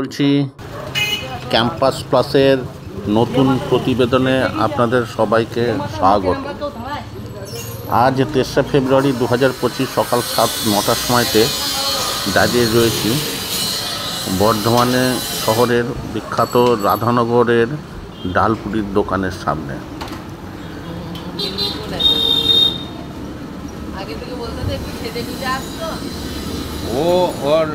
বলছি ক্যাম্পাস প্লাসের নতুন প্রতিবেদনে আপনাদের সবাইকে স্বাগত। আজ 3 ফেব্রুয়ারি 2025 সকাল 9টার সময়তে দাঁড়িয়ে রয়েছি বর্ধমানে শহরের বিখ্যাত রাধানগরের ডালপুরির দোকানের সামনে। ওর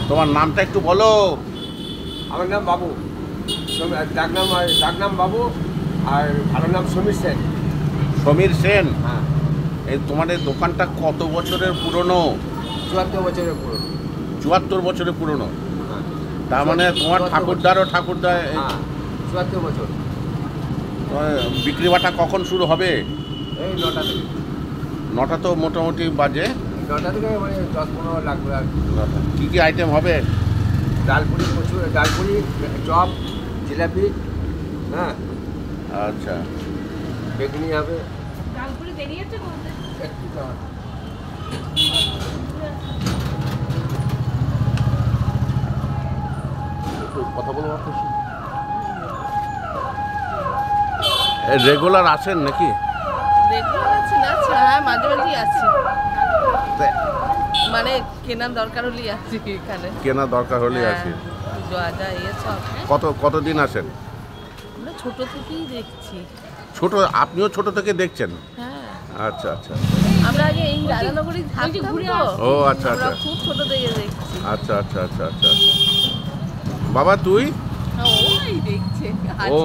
তোমার নামটা একটু বলো। আমার নাম বাবু, ডাক নাম বাবু, আর ভালো নাম সমীর সেন। সমীর সেন। হ্যাঁ। এই তোমাদের দোকানটা কত বছরের পুরনো? 74 বছরের পুরনো। 74 বছরের পুরনো? হ্যাঁ। তার মানে তোমার ঠাকুরদারও ঠাকুরদা। 74 বছর। বিক্রি বাটা কখন শুরু হবে? এই 9টা থেকে। 9টা তো মোটামুটি বাজে। 9টা থেকে মানে 10-15 লাগবে। আর কী কী আইটেম হবে? ডালপুরি, প্রচুর ডালপুরি, চপ, জিলাপি, হ্যাঁ, আচ্ছা, বেগুনি হবে। ডালপুরি বেরিয়েছে বলতে একটু কথা বলবো। রেগুলার আসেন নাকি? রেগুলার আছে না, হ্যাঁ মাঝে মাঝেই আছি, মানে কেনার দরকার হলেই আছি। এখানে কেনা দরকার হলেই আসি। যা সব কতদিন আসেন? আমরা ছোট থেকেই দেখছি। ছোট? আপনিও ছোট থেকে দেখছেন? হ্যাঁ। আচ্ছা আচ্ছা। আমরা আগে এই রাধানগরী থাকতাম তো। ও আচ্ছা আচ্ছা। আমরা খুব ছোট থেকে দেখছি। আচ্ছা আচ্ছা আচ্ছা আচ্ছা আচ্ছা। বাবা তুই? ওই দেখছে। ও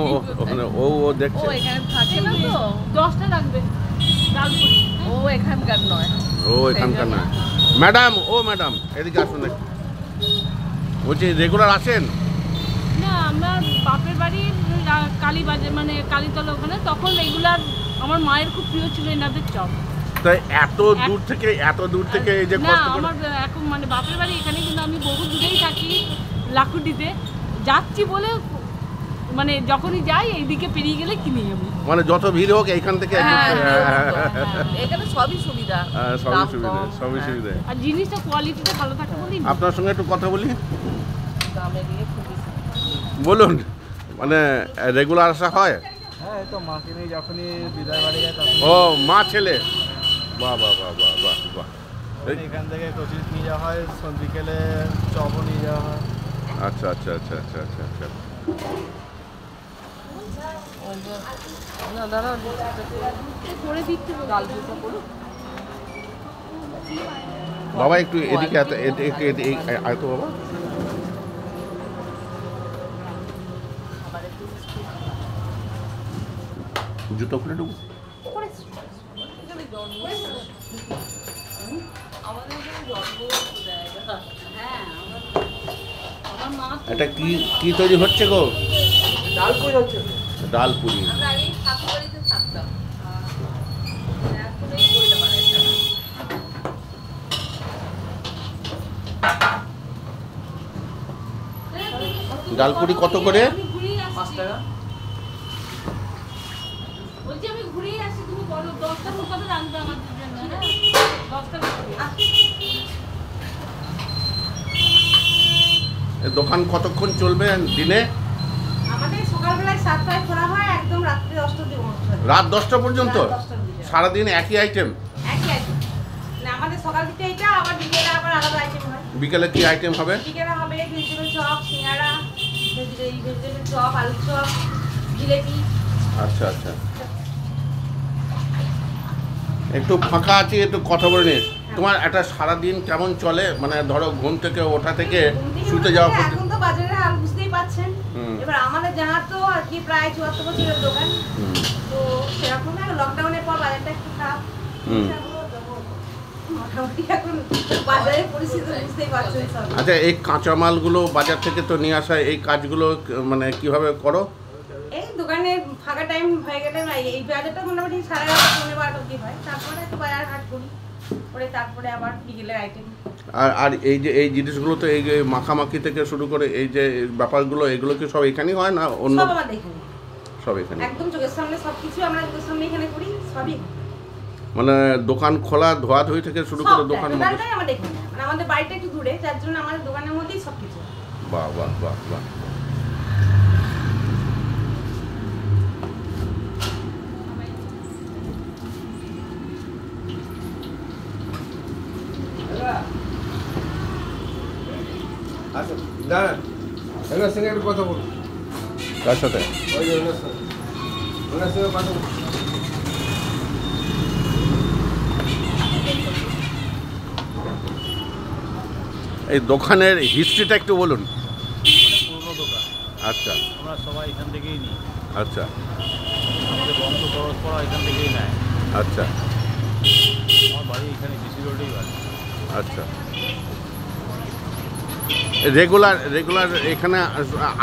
ও ও দেখছে। ও এখানে থাকে না তো। 10টা লাগবে ডালপুরি। ও এখানকার নয়। ও এখানকার না। ম্যাডাম, ও ম্যাডাম এদিকে আসুন। বলছি রেগুলার আসেন? না, আমরা বাপের বাড়ির কালীবাজার মানে কালীতলা ওখানে, তখন রেগুলার আমার মায়ের খুব প্রিয় ছিল এনাদের চপ। তাই এত দূর থেকে এই যে না, কষ্ট করে? আমার এখন মানে বাপের বাড়ি এখানে, কিন্তু আমি বহু দূরেই থাকি, লাকুটিতে যাচ্ছি বলে মানে যখনই যাই এইদিকে পেরিয়ে গেলে কিনি আমি। মানে যত ভিড় হোক এইখান থেকে এখানে সবই সুবিধা। সবই সুবিধা। আর জিনিসটা কোয়ালিটিটা ভালো থাকে বলেই। আপনার সঙ্গে একটু কথা বলি। দামে দিয়ে খুবই বলুন, মানে রেগুলার আসা হয়? হ্যাঁ, তো মাকে নিয়ে যখনই বিদায় বাড়ি যায় তখন ও মা ছেলে, বাহ বাহ বাহ বাহ বাহ বাহ। এখান থেকে কচুরি নিয়ে যাওয়া হয়, বিকেলে চপও নিয়ে যাওয়া হয়। আচ্ছা আচ্ছা আচ্ছা আচ্ছা আচ্ছা আচ্ছা। না দাদা করে দিচ্ছি ডালপুরিটা করুন। বাবা একটু এদিকে আয় তো বাবা। জুতো খুলে ঢুকবো। এটা কি তৈরি হচ্ছে গো? ডালপুরি হচ্ছে। ডালপুরি। আমরা আগে ঠাকুরবাড়িতে থাকতাম, এখন এই করে দেওয়া একটা। ডালপুরি কত করে? 5 টাকা। বলছি আমি ঘুরেই আসি, তুমি বলো 10টা কত রাখবে আমাদের জন্য? হ্যাঁ 10টা। দোকান কতক্ষণ চলবে দিনে? আমাদের সকালবেলায় 7টায় খোলা হয়, একদম রাত্রি 10টা পর্যন্ত। রাত 10টা পর্যন্ত? রাত 10টা পর্যন্ত। সারাদিন একই আইটেম? একই আইটেম না, আমাদের সকাল দিকে এটা, আবার বিকেলে আবার আলাদা আইটেম হয়। বিকেলে কি আইটেম হবে? বিকেলে হবে ভেজিটেবল চপ, সিঙ্গাড়া, ভেজিটেবল চপ, আলু চপ, জিলেপি। আচ্ছা আচ্ছা। একটু ফাঁকা আছি, একটু কথা বলে নিস। তোমার একটা সারাদিন কেমন চলে? মানে ধরো ঘুম থেকে ওঠা থেকে শুতে যাওয়া পর্যন্ত। এখন তো বাজারে আর বুঝতেই পাচ্ছেন, এবার আমাদের জানা তো আর কি প্রায় 74 বছরের দোকান, তো সেরকম না। লকডাউনের পর বাজারটা একটু খারাপ। মোটামুটি এখন বাজারের পরিস্থিতি বুঝতেই পারছেন সব। আচ্ছা, এই কাঁচামালগুলো বাজার থেকে তো নিয়ে আসা, এই কাজগুলো মানে কিভাবে করো? এই দোকানে ফাঁকা টাইম হয়ে গেলে এই বাজারটা মোটামুটি 11:30-12 অবধি হয়, তারপরে একটু বাজার হাট করি, করে তারপরে আবার বিকেলের আইটেম। আর এই যে এই জিনিসগুলো তো এই যে মাখামাখি থেকে শুরু করে এই যে ব্যাপারগুলো, এগুলো কি সব এখানেই হয় না অন্য? সব আমাদের এখানে, সব এখানে একদম চোখের সামনে সবকিছু আমরা চোখের সামনে এখানে করি, সবই। মানে দোকান খোলা ধোয়াধুয়ি থেকে শুরু করে দোকান বন্ধ? টোটালটাই আমাদের এখানে, মানে আমাদের বাড়িটা একটু দূরে, যার জন্য আমাদের দোকানের মধ্যেই সব কিছু। বাহ বাহ বাহ বাহ। আচ্ছা দাঁড়ান, ওনার সঙ্গে একটু কথা বলুন। কার সাথে? ওই যে ওনার সঙ্গে কথা বলুন। এই দোকানের হিস্ট্রিটা একটু বলুন। পুরনো দোকান, আচ্ছা আমরা সবাই এখান থেকেই নিই, আচ্ছা আমাদের বন্ধু পরস্পর এখান থেকেই নেয়। আচ্ছা আমার বাড়ি এখানে বিসি রোডেই বাড়ি। আচ্ছা। রেগুলার রেগুলার এখানে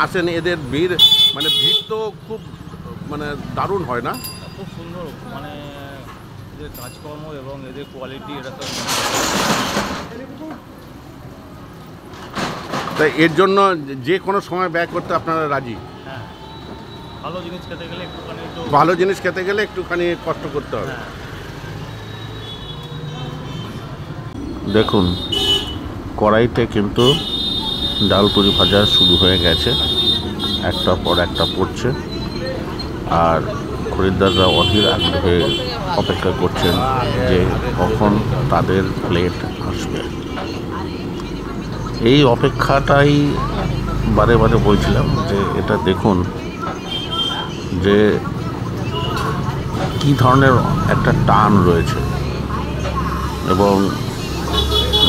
আসেন, এদের ভিড় মানে ভিড় তো খুব মানে দারুণ হয় না? খুব সুন্দর, মানে এদের কাজকর্ম এবং এদের কোয়ালিটি, এটা তো তাই এর জন্য যে কোনো সময় ব্যয় করতে আপনারা রাজি? হ্যাঁ, ভালো জিনিস খেতে গেলে একটুখানি তো ভালো জিনিস খেতে গেলে একটুখানি কষ্ট করতে হবে। হ্যাঁ। দেখুন কড়াইতে কিন্তু ডাল পুরি ভাজা শুরু হয়ে গেছে, একটা পর একটা পড়ছে, আর খরিদ্দাররা অধীর আগ্রহে অপেক্ষা করছেন যে কখন তাদের প্লেট আসবে। এই অপেক্ষাটাই বারে বারে বলছিলাম যে এটা দেখুন যে কী ধরনের একটা টান রয়েছে, এবং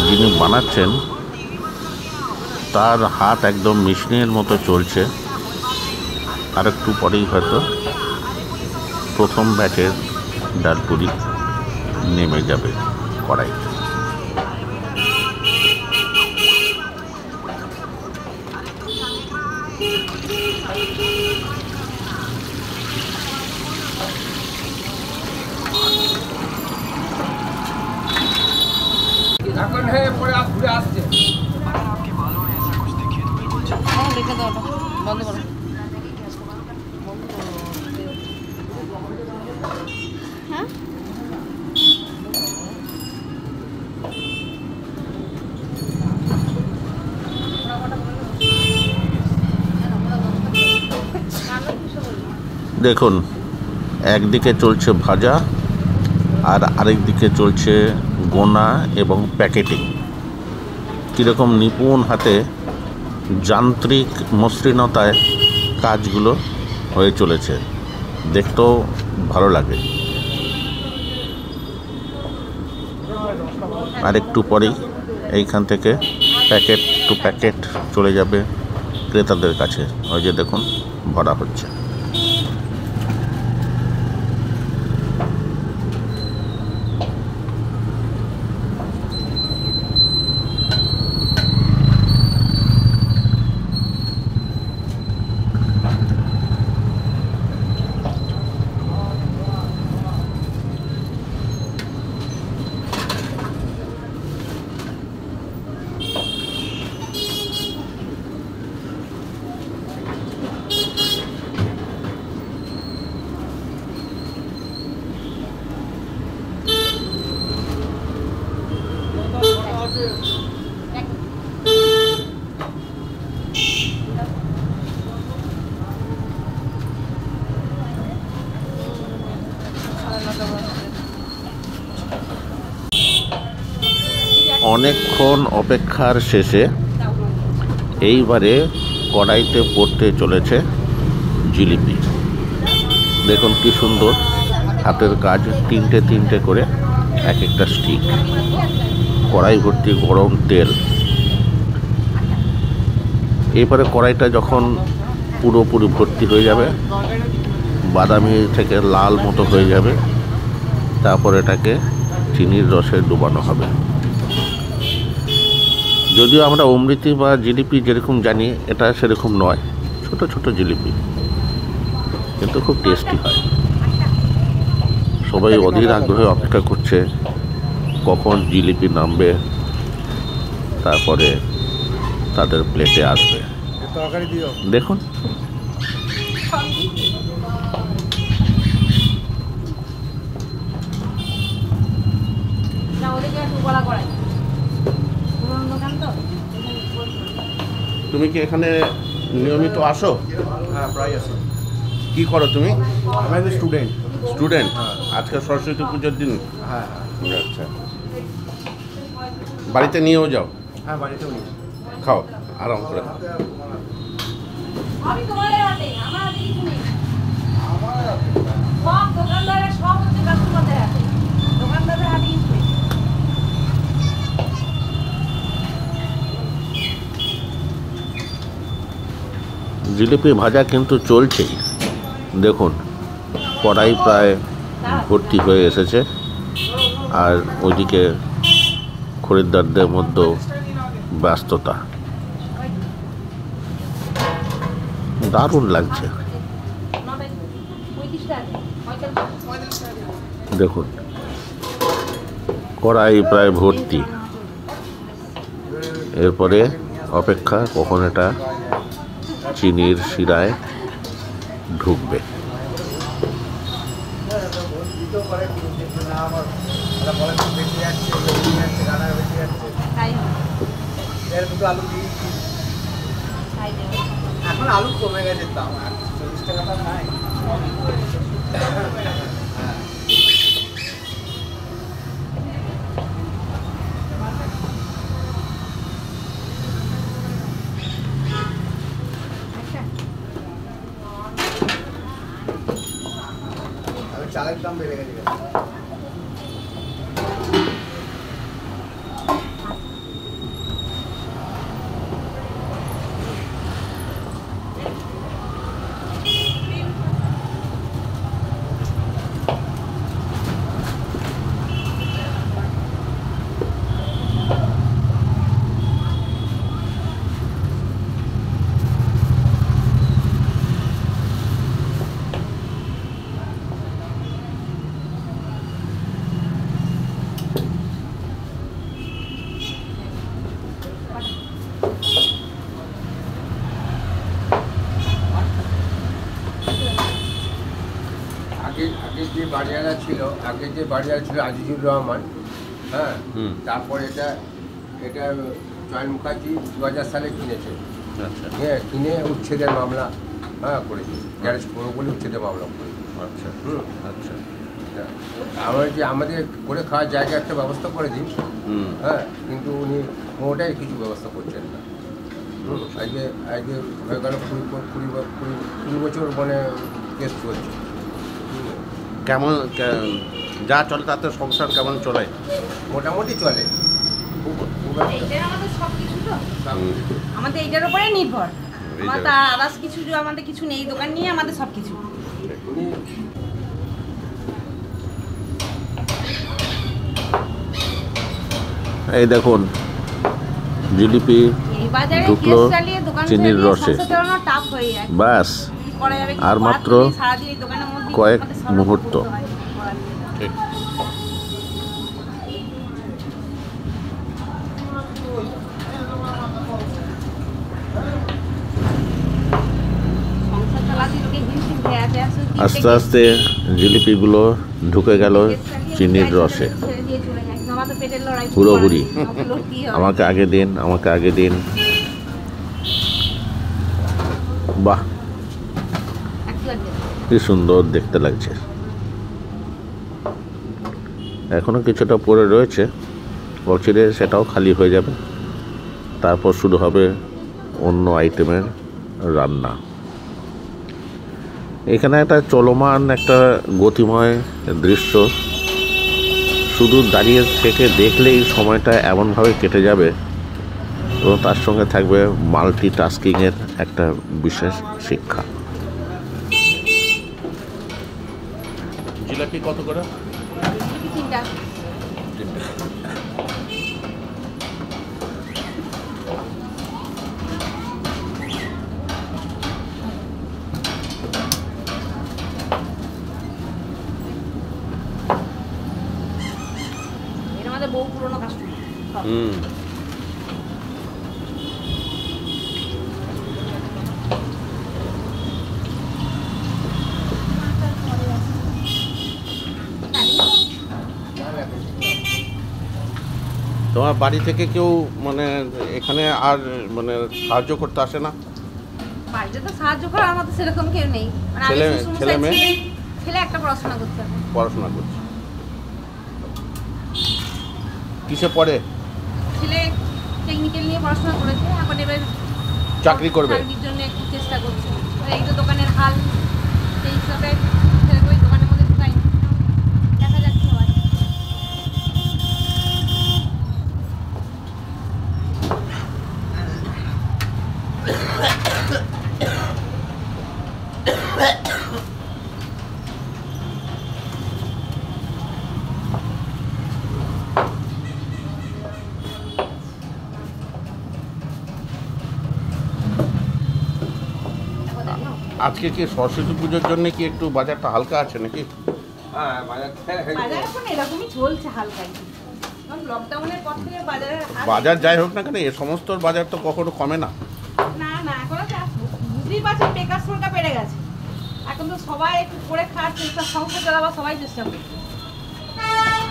যিনি বানাচ্ছেন তার হাত একদম মেশিনের মতো চলছে। আর একটু পরেই হয়তো প্রথম ব্যাচের ডালপুরি নেমে যাবে কড়াইতে। এখন হয়ে পরে ঘুরে আসছে। রেখে দাও, বন্ধ করো। হ্যাঁ দেখুন একদিকে চলছে ভাজা আর আরেক দিকে চলছে গোনা এবং প্যাকেটিং। কীরকম নিপুণ হাতে যান্ত্রিক মসৃণতায় কাজগুলো হয়ে চলেছে, দেখতেও ভালো লাগে। আর একটু পরেই এইখান থেকে প্যাকেট টু প্যাকেট চলে যাবে ক্রেতাদের কাছে। ওই যে দেখুন ভরা হচ্ছে। অনেকক্ষণ অপেক্ষার শেষে এইবারে কড়াইতে পড়তে চলেছে জিলিপি। দেখুন কি সুন্দর হাতের কাজ, তিনটে তিনটে করে এক একটা স্টিক, কড়াই ভর্তি গরম তেল। এবারে কড়াইটা যখন পুরোপুরি ভর্তি হয়ে যাবে, বাদামি থেকে লাল মতো হয়ে যাবে, তারপর এটাকে চিনির রসে ডুবানো হবে। যদিও আমরা অমৃতি বা জিলিপি যেরকম জানি, এটা সেরকম নয়, ছোট ছোট জিলিপি, কিন্তু খুব টেস্টি হয়। সবাই অধীর আগ্রহে অপেক্ষা করছে কখন জিলিপি নামবে, তারপরে তাদের প্লেটে আসবে। দেখুন ওদেরকে একটু বলা করাই পুরোনো দোকান তো। তুমি কি এখানে নিয়মিত আসো? হ্যাঁ প্রায় আছে। কি করো তুমি? আমি স্টুডেন্ট। স্টুডেন্ট? আজকে সরস্বতী পুজোর দিন? হ্যাঁ আচ্ছা, বাড়িতে নিয়েও যাও? হ্যাঁ বাড়িতেও নিই। খাও, আরাম করে খাও। আমি তোমাদের হাতে, আমার হাতে কিছু নেই। সব দোকানদারের সব হচ্ছে কাস্টমারদের হাতে, দোকানদারের হাতে কিছু নেই। জিলিপি ভাজা কিন্তু চলছেই। দেখুন, কড়াই প্রায় ভর্তি হয়ে এসেছে, আর ওইদিকে খরিদ্দারদের মধ্যেও ব্যস্ততা। দারুণ লাগছে। দেখুন, কড়াই প্রায় ভর্তি। এরপরে অপেক্ষা কখন এটা চিনির শিরায় ঢুকবে। এখন আলু কমে গেছে দাম, 40 টাকা দাম নাই। চালের দাম বেড়ে গেছে। আগে যে বাড়িওয়ালা ছিল আজিজুর রহমান, হ্যাঁ, তারপর এটা জয়েন্ট মুখার্জি 2000 সালে কিনেছে। হ্যাঁ, কিনে উচ্ছেদের মামলা করেছে, গ্যারেজ করবো বলে উচ্ছেদের মামলা করেছে। আচ্ছা আচ্ছা, আমাদের করে খাওয়ার জায়গা একটা ব্যবস্থা করে দিন, হ্যাঁ, কিন্তু উনি ওটাই কিছু ব্যবস্থা করছেন না। আজকে হয়ে গেল 20 বছর মানে কেস চলছে। কেমন যা চলে তাতে সংসার কেমন চলে? মোটামুটি চলে। এইটার আমাদের সব কিছু তো, আমাদের এইটার উপরে নির্ভর। আমার তার আদার্স কিছু আমাদের কিছু নেই, দোকান নিয়ে আমাদের সব কিছু। এই দেখুন, জিলিপি এই বাজারে ঢুকলো কেস চালিয়ে দোকান চিনির রসে। টাফ হয়ে যায়। ব্যাস, করা যাবে কি? আর মাত্র সারাদিন এই দোকানের মধ্যে কয়েক আমাদের সব মুহূর্ত। করতে হয়। ঠিক। সংসার চালাতে লোকে হিমশিম খেয়ে আছে, আসলে কি আস্তে থেকে আস্তে জিলিপিগুলো ঢুকে গেল কেস চালিয়ে চিনির ছেড়ে রসে। দিয়ে চলে যায়। আমার তো পেটের লড়াই পুরোপুরি। আমাকে লড়তেই হবে। আমাকে আগে দিন, আমাকে আগে দিন। বাহ, একটু লাগবে। কি সুন্দর দেখতে লাগছে। এখনো কিছুটা পড়ে রয়েছে, অচিরে সেটাও খালি হয়ে যাবে। তারপর শুরু হবে অন্য আইটেমের রান্না। এখানে একটা চলমান একটা গতিময় দৃশ্য, শুধু দাঁড়িয়ে থেকে দেখলেই সময়টা এমনভাবে কেটে যাবে, এবং তার সঙ্গে থাকবে মাল্টিটাস্কিংয়ের একটা বিশেষ শিক্ষা। জিলাপি কত করে? তিনটা। এটা আমাদের বহু পুরনো কাস্টমার। তোমার বাড়ি থেকে কেউ মানে এখানে আর মানে সাহায্য করতে আসে না? বাড়িতে তো সাহায্য করার মতো সেরকম কেউ নেই, মানে আমি ছেলে- শ্বশুরমশাই ছেলে মেয়ে? ছেলে একটা পড়াশোনা করতে হবে। পড়াশোনা করছে। কিসে পড়ে? ছেলে টেকনিক্যাল নিয়ে পড়াশোনা করেছে, এখন এবার চাকরি করবে? চাকরির জন্য একটু চেষ্টা করছে। আর এই তো দোকানের হাল, সেই হিসাবে ছেলেকে ওই দোকানের মধ্যে ঢুকাই দেখা যাক কি হয়। আজকে কি সরস্বতী পুজোর জন্য কি একটু বাজারটা হালকা আছে নাকি? হ্যাঁ বাজার বাজার এখন এরকমই চলছে হালকাই, কারণ লকডাউনের পর থেকে বাজারের হাল বাজার যাই হোক না কেন এ সমস্ত বাজার তো কখনো কমে না। না না এখন আছে, বুঝতেই পারছেন বেকার সংখ্যা বেড়ে গেছে। এখন তো সবাই একটু করে খাওয়ার চেষ্টা, সংসার চালাবার সবাই চেষ্টা করছে,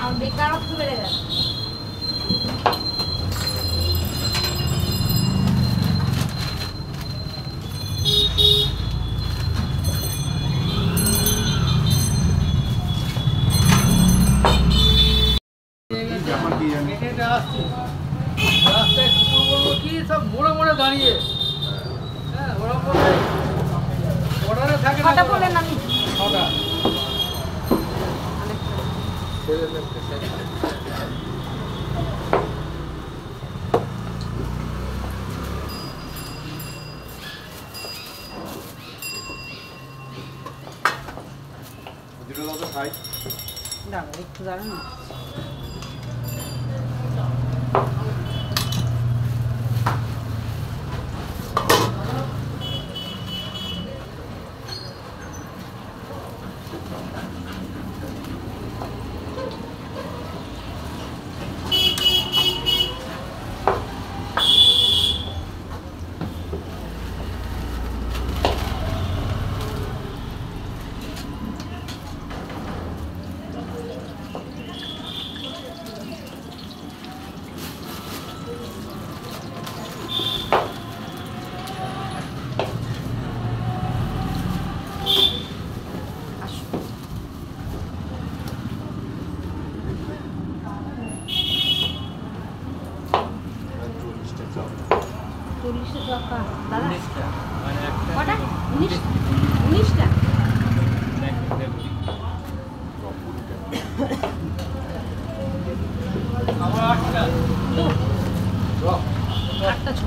আর বেকারত্ব বেড়ে গেছে। রাস্তায় কুকুর বলবো কি সব মোড়ে মোড়ে দাঁড়িয়ে, হ্যাঁ ওরা বলে অর্ডারে থাকে না। ছটা বলেন আমি ছটা। দাঁড়া একটু দাঁড়ান না। টাকা দাদা কটা 19টা আটটা ছ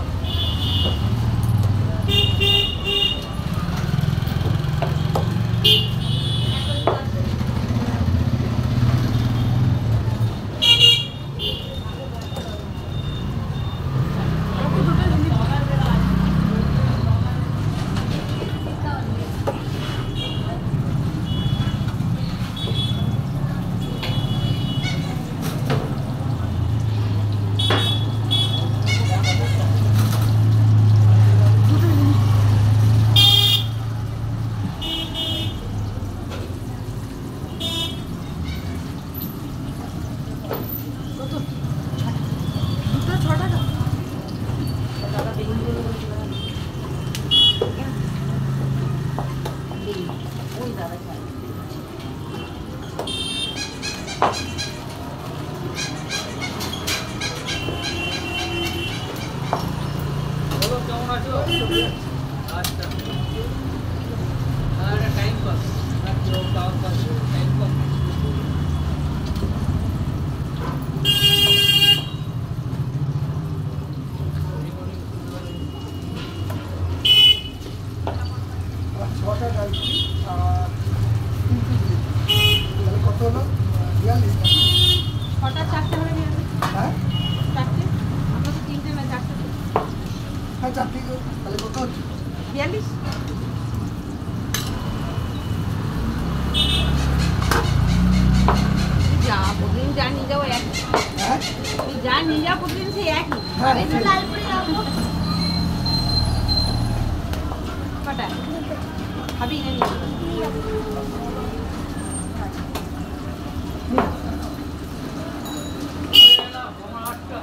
কেমন আছো? আচ্ছা টাইম পাস টাইম পাস ছটা চারটে হলে নিয়ে আসবে চারটে আমরা তো তিনটে না চারটে 42 যা প্রতিদিন যা নিয়ে যাবো একই তুই যা নিয়ে যাবো প্রতিদিন সেই একই কটা খাবি না আমার 8টা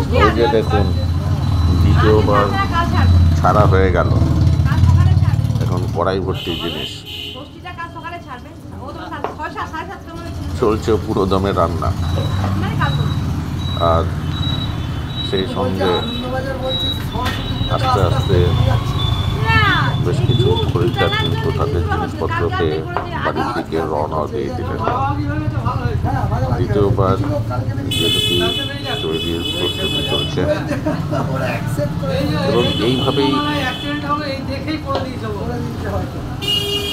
ষষ্ঠী ওই আছে। যে দেখুন দ্বিতীয়বার কাল ছাড়বে, ছাড়া হয়ে গেল, কাল সকালে ছাড়বে। এখন কড়াই ভর্তি জিনিস, ষষ্ঠীটা কাল সকালে ছাড়বে। ও তো 6:30 সাড়ে 7টার মধ্যে ছিল। চলছে পুরো দমে রান্না। মানে কাল করবে। আর সেই সঙ্গে আস্তে আস্তে না, বেশ এই কিছু দুধ খরিদ্দার টানার কিন্তু জন্য তাদের কিছুটা হচ্ছে। জিনিসপত্রকে কালকে আপনি করেছেন, বাড়ির আজকে দিকে রওনা দিয়ে দিলেন। খাওয়া কি হয়েছে ভালো হয়েছে দ্বিতীয়বার জিলিপি তৈরির প্রস্তুতি চলছে এবং এইভাবেই অ্যাক্সিডেন্ট হবে এই দেখেই করে দিয়েছে ও।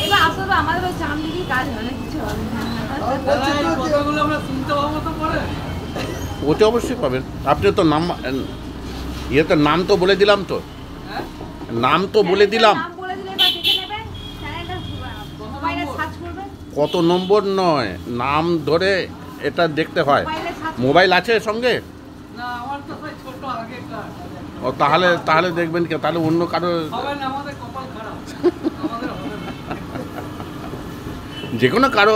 এবার আসলে আমাদের ওই চামড়িরই কাজ হয় না, কিছু হবে না। দাদা, এই কথাগুলো আমরা শুনতে পাবো তো পরে। ওতে অবশ্যই পাবেন। আপনি তো নাম ইয়েতে নাম তো বলে দিলাম, তো হ্যাঁ নাম তো বলে দিলাম। নাম বলে দিলে এবার দেখে নেবেন, চ্যানেলটা মোবাইলে সার্চ করবেন, কত নম্বর নয়, নাম ধরে এটা দেখতে হয়। মোবাইলে সার্চ মোবাইল আছে সঙ্গে? না, আমার তো ওই ছোট আগেকার। ও তাহলে তাহলে দেখবেন কি, তাহলে অন্য কারো হবে না, আমাদের কপাল খারাপ, আমাদের হবে না। যে কোনো কারো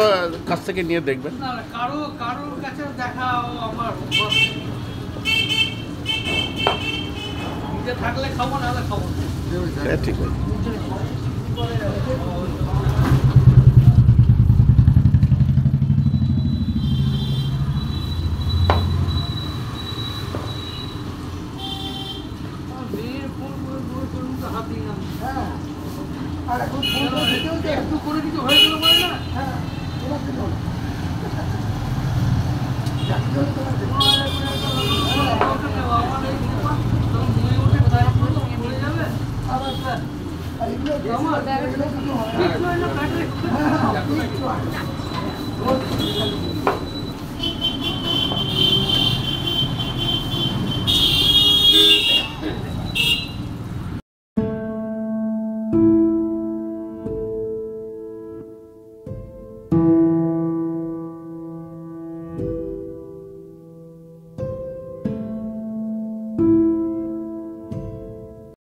কাছ থেকে নিয়ে দেখবেন। না না, কারোর কাছে দেখা আমার অভ্যাস নেই। নিজে থাকলে খাবো, নাহলে খাবো না। হ্যাঁ, ঠিক আছে। আমার মেয়ের ফোন করে করুন তো হাত দিয়ে না। একটু করে কিছু হয়ে গেল বলে না। আমার